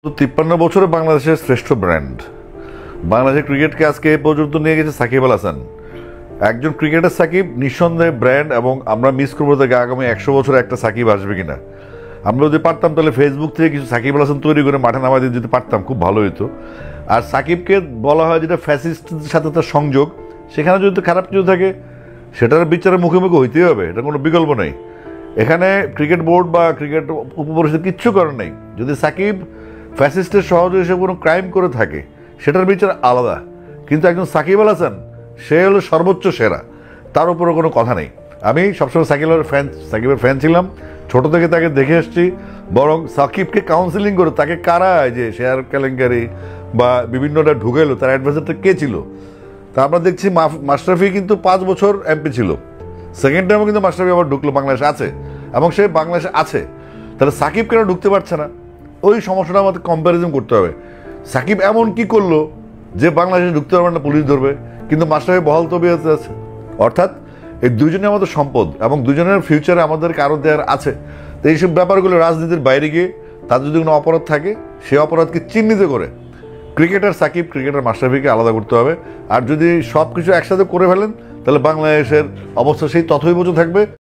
তো 53 বছরে বাংলাদেশের শ্রেষ্ঠ ব্র্যান্ড বাংলাদেশের ক্রিকেটকে আজকে এ পর্যন্ত নিয়ে গেছে সাকিব আল হাসান। একজন ক্রিকেটার সাকিব নিঃসন্দেহে ব্র্যান্ড, এবং আমরা মিস করবো তাকে আগামী 100 বছরে একটা সাকিব আসবে কিনা। আমরা যদি পারতাম তাহলে ফেসবুক থেকে কিছু সাকিব আল হাসান তৈরি করে মাঠে নামাই দিতে যদি পারতাম, খুব ভালো হতো। আর সাকিবকে বলা হয় যেটা ফ্যাসিস্টদের সাথে তার সংযোগ, সেখানে যদি খারাপ কিছু থাকে সেটার বিচারের মুখোমুখি হইতেই হবে, এটা কোনো বিকল্প নেই। এখানে ক্রিকেট বোর্ড বা ক্রিকেট উপপরিষদ কিচ্ছু করার নেই। যদি সাকিব ফ্যাসিস্টের সহযোগী হিসেবে কোনো ক্রাইম করে থাকে সেটার বিচার আলাদা, কিন্তু একজন সাকিব আল হাসান সে হলো সর্বোচ্চ সেরা, তার উপরে কোনো কথা নেই। আমি সবসময় সাকিবের ফ্যান ছিলাম, ছোট থেকে তাকে দেখে এসেছি। বরং সাকিবকে কাউন্সিলিং করে তাকে কারা যে শেয়ার কেলেঙ্কারি বা বিভিন্নটা ঢুকাইলো, তার অ্যাডভাইজারটা কে ছিল। তা আমরা দেখছি মাশরাফি কিন্তু 5 বছর এমপি ছিল, সেকেন্ড টাইমও কিন্তু মাশরাফি আবার ঢুকলো, বাংলাদেশে আছে এবং সে বাংলাদেশে আছে। তাহলে সাকিব কেন ঢুকতে পারছে না? ওই সমস্যাটা আমাদের কম্প্যারিজন করতে হবে। সাকিব এমন কি করলো যে বাংলাদেশে ঢুকতে পারবে না, পুলিশ ধরবে, কিন্তু মাশরাফি বহাল তবিয়তে আছে। অর্থাৎ এই দুজনে আমাদের সম্পদ এবং দুজনের ফিউচারে আমাদের কারো দেওয়ার আছে। তো এইসব ব্যাপারগুলো রাজনীতির বাইরে গিয়ে তার যদি কোনো অপরাধ থাকে সেই অপরাধকে চিহ্নিত করে ক্রিকেটার সাকিব, ক্রিকেটার মাশরাফিকে আলাদা করতে হবে। আর যদি সব কিছু একসাথে করে ফেলেন তাহলে বাংলাদেশের অবস্থা সেই তথৈবচ থাকবে।